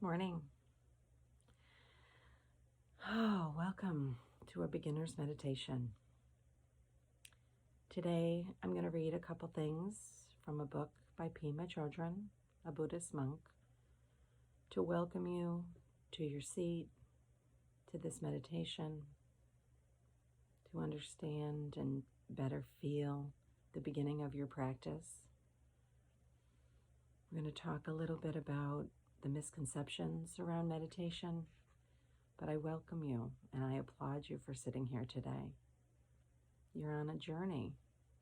Good morning. Oh, welcome to a beginner's meditation. Today, I'm going to read a couple things from a book by Pema Chodron, a Buddhist monk, to welcome you to your seat, to this meditation, to understand and better feel the beginning of your practice. We're going to talk a little bit about the misconceptions around meditation. But I welcome you and I applaud you for sitting here today. You're on a journey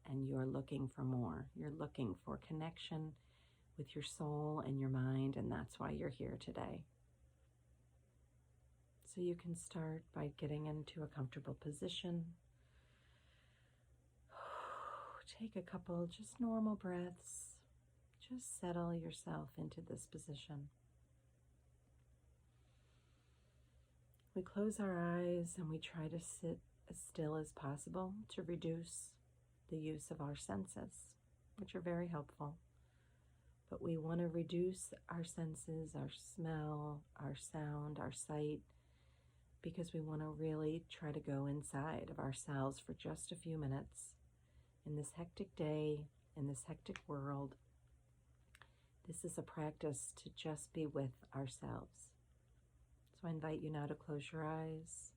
and you're looking for more. You're looking for connection with your soul and your mind, and that's why you're here today. So you can start by getting into a comfortable position. Take a couple just normal breaths. Just settle yourself into this position. We close our eyes and we try to sit as still as possible to reduce the use of our senses, which are very helpful. But we want to reduce our senses, our smell, our sound, our sight, because we want to really try to go inside of ourselves for just a few minutes. In this hectic day, in this hectic world, this is a practice to just be with ourselves. So I invite you now to close your eyes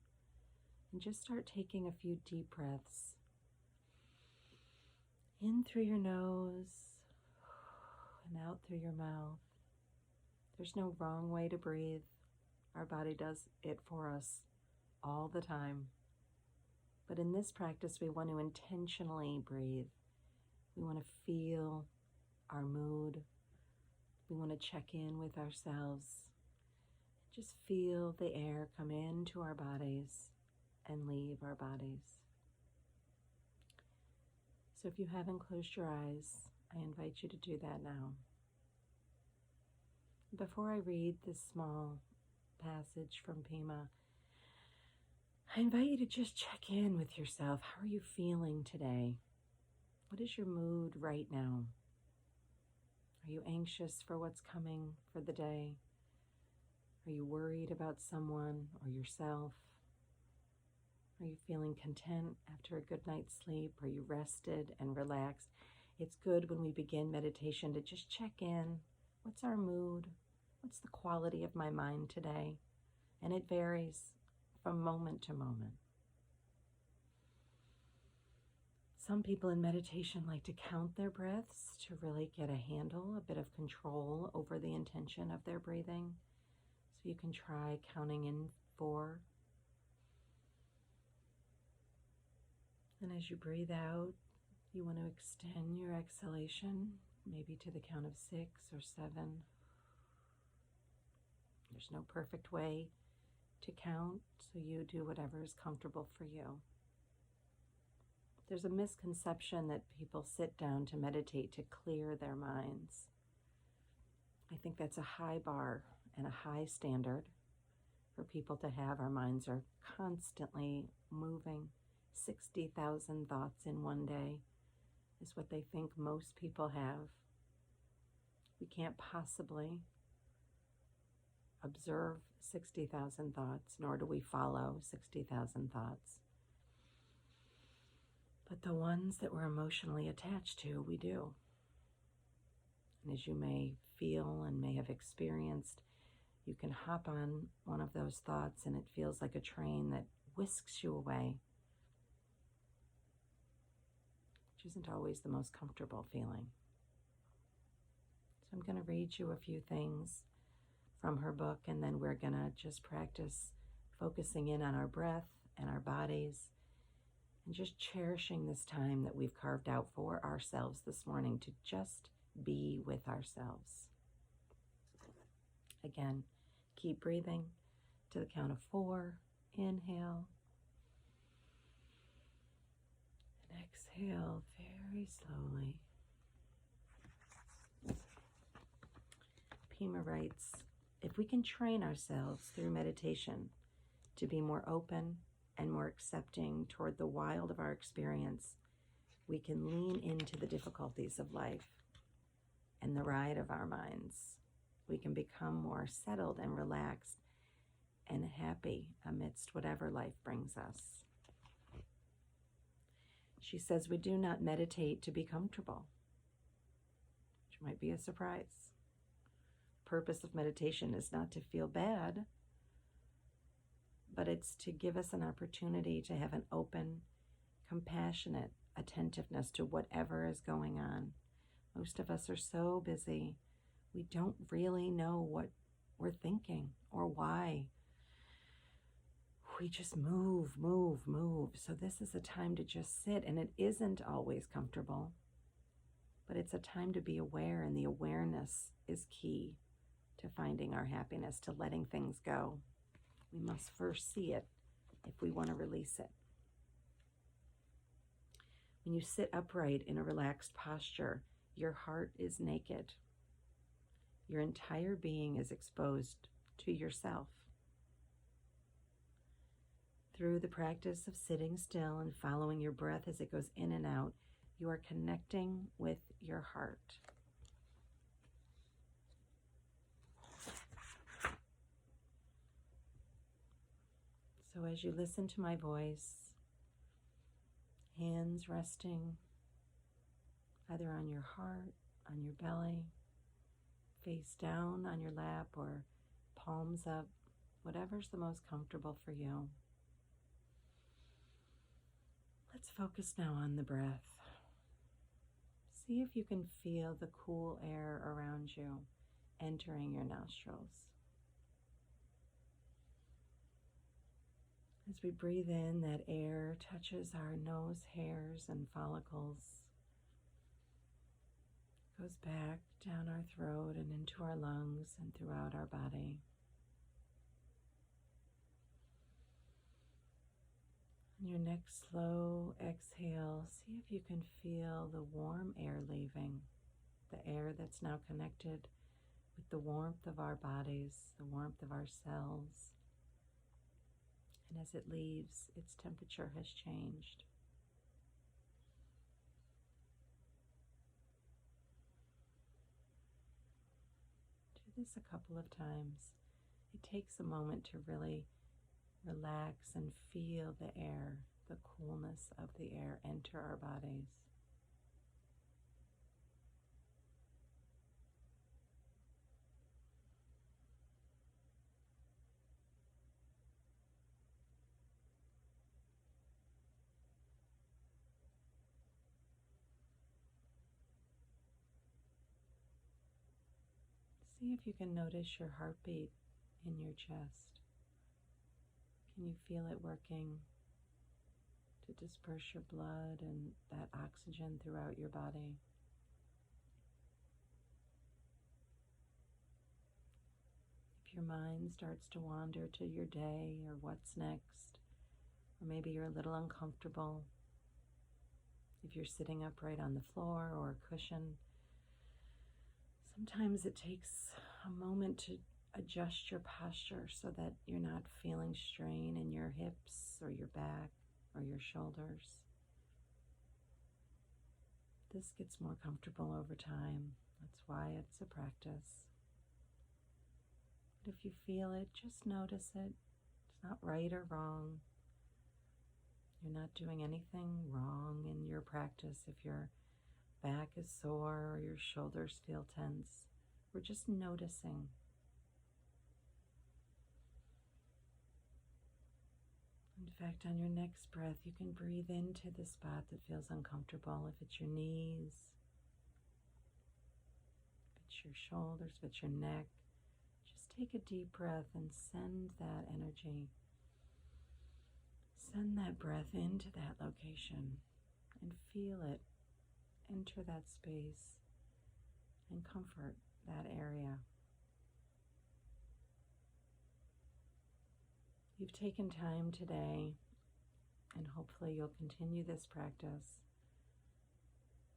and just start taking a few deep breaths. In through your nose and out through your mouth. There's no wrong way to breathe. Our body does it for us all the time. But in this practice, we want to intentionally breathe. We want to feel our mood. We want to check in with ourselves. Just feel the air come into our bodies and leave our bodies. So if you haven't closed your eyes, I invite you to do that now. Before I read this small passage from Pema, I invite you to just check in with yourself. How are you feeling today? What is your mood right now? Are you anxious for what's coming for the day? Are you worried about someone or yourself? Are you feeling content after a good night's sleep? Are you rested and relaxed? It's good when we begin meditation to just check in. What's our mood? What's the quality of my mind today? And it varies from moment to moment. Some people in meditation like to count their breaths to really get a handle, a bit of control over the intention of their breathing. So you can try counting in 4. And as you breathe out, you want to extend your exhalation, maybe to the count of 6 or 7. There's no perfect way to count, so you do whatever is comfortable for you. There's a misconception that people sit down to meditate to clear their minds. I think that's a high bar and a high standard for people to have. Our minds are constantly moving. 60,000 thoughts in one day is what they think most people have. We can't possibly observe 60,000 thoughts, nor do we follow 60,000 thoughts. But the ones that we're emotionally attached to, we do. And as you may feel and may have experienced, you can hop on one of those thoughts and it feels like a train that whisks you away, which isn't always the most comfortable feeling. So I'm going to read you a few things from her book, and then we're going to just practice focusing in on our breath and our bodies and just cherishing this time that we've carved out for ourselves this morning to just be with ourselves. Again, keep breathing to the count of 4. Inhale. And exhale very slowly. Pema writes, if we can train ourselves through meditation to be more open and more accepting toward the wild of our experience, we can lean into the difficulties of life and the ride of our minds we can become more settled and relaxed and happy amidst whatever life brings us. She says we do not meditate to be comfortable, which might be a surprise. The purpose of meditation is not to feel bad, but it's to give us an opportunity to have an open, compassionate attentiveness to whatever is going on. Most of us are so busy, we don't really know what we're thinking or why. We just move. So this is a time to just sit, and it isn't always comfortable, but it's a time to be aware, and the awareness is key to finding our happiness, to letting things go. We must first see it if we want to release it. When you sit upright in a relaxed posture, your heart is naked. Your entire being is exposed to yourself. Through the practice of sitting still and following your breath as it goes in and out, you are connecting with your heart. So as you listen to my voice, hands resting either on your heart, on your belly, face down on your lap, or palms up, whatever's the most comfortable for you. Let's focus now on the breath. See if you can feel the cool air around you entering your nostrils. As we breathe in, that air touches our nose hairs and follicles, goes back down our throat and into our lungs and throughout our body. On your next slow exhale, see if you can feel the warm air leaving, the air that's now connected with the warmth of our bodies, the warmth of our cells. And as it leaves, its temperature has changed. Do this a couple of times. It takes a moment to really relax and feel the air, the coolness of the air enter our bodies. See if you can notice your heartbeat in your chest. Can you feel it working to disperse your blood and that oxygen throughout your body? If your mind starts to wander to your day or what's next, or maybe you're a little uncomfortable, if you're sitting upright on the floor or a cushion, sometimes it takes a moment to adjust your posture so that you're not feeling strain in your hips or your back or your shoulders. This gets more comfortable over time. That's why it's a practice. But if you feel it, just notice it. It's not right or wrong. You're not doing anything wrong in your practice if your back is sore or your shoulders feel tense. We're just noticing. In fact, on your next breath, you can breathe into the spot that feels uncomfortable. If it's your knees, if it's your shoulders, if it's your neck, just take a deep breath and send that energy. Send that breath into that location and feel it enter that space and comfort that area. You've taken time today, and hopefully you'll continue this practice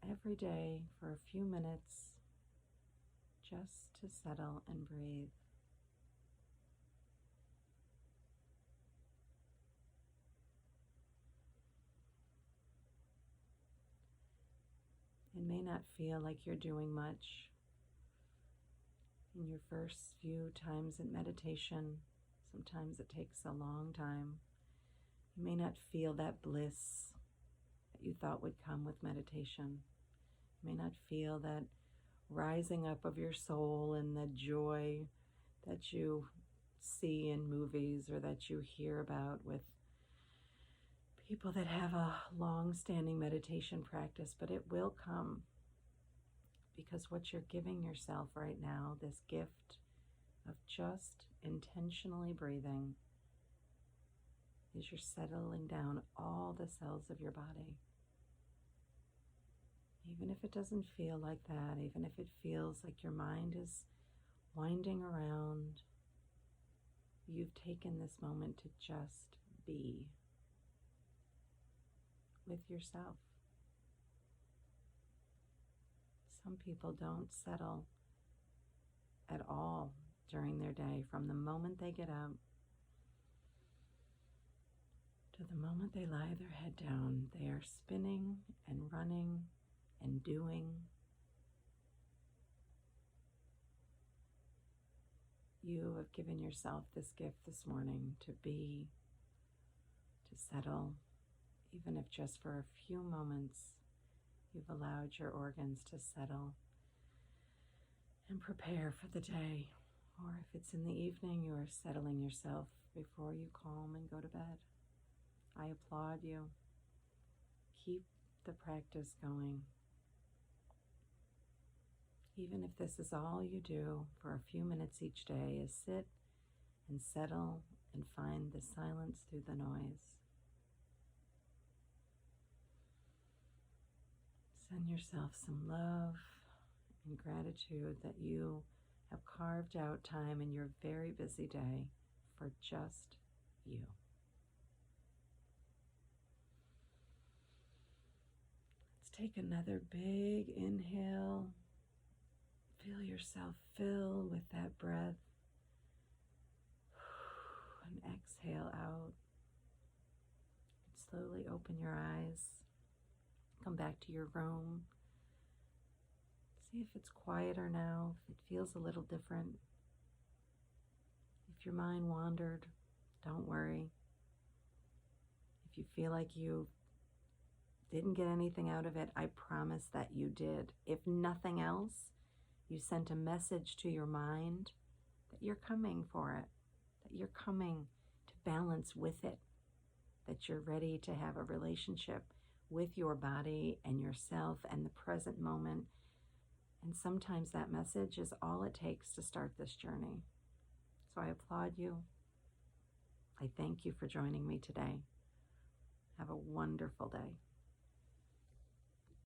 every day for a few minutes just to settle and breathe. It may not feel like you're doing much. In your first few times in meditation, sometimes it takes a long time. You may not feel that bliss that you thought would come with meditation. You may not feel that rising up of your soul and the joy that you see in movies or that you hear about with people that have a long-standing meditation practice, but it will come, because what you're giving yourself right now, this gift of just intentionally breathing, is you're settling down all the cells of your body. Even if it doesn't feel like that, even if it feels like your mind is winding around, you've taken this moment to just be with yourself. Some people don't settle at all during their day. From the moment they get up to the moment they lie their head down, they are spinning and running and doing. You have given yourself this gift this morning to be, to settle, even if just for a few moments you've allowed your organs to settle and prepare for the day. Or if it's in the evening, you are settling yourself before you calm and go to bed. I applaud you. Keep the practice going. Even if this is all you do for a few minutes each day, is sit and settle and find the silence through the noise. Send yourself some love and gratitude that you have carved out time in your very busy day for just you. Let's take another big inhale. Feel yourself fill with that breath. And exhale out. And slowly open your eyes. Come back to your room. See if it's quieter now, if it feels a little different. If your mind wandered, don't worry. If you feel like you didn't get anything out of it, I promise that you did. If nothing else, you sent a message to your mind that you're coming for it, that you're coming to balance with it, that you're ready to have a relationship with your body and yourself and the present moment. And sometimes that message is all it takes to start this journey. So I applaud you. I thank you for joining me today. Have a wonderful day.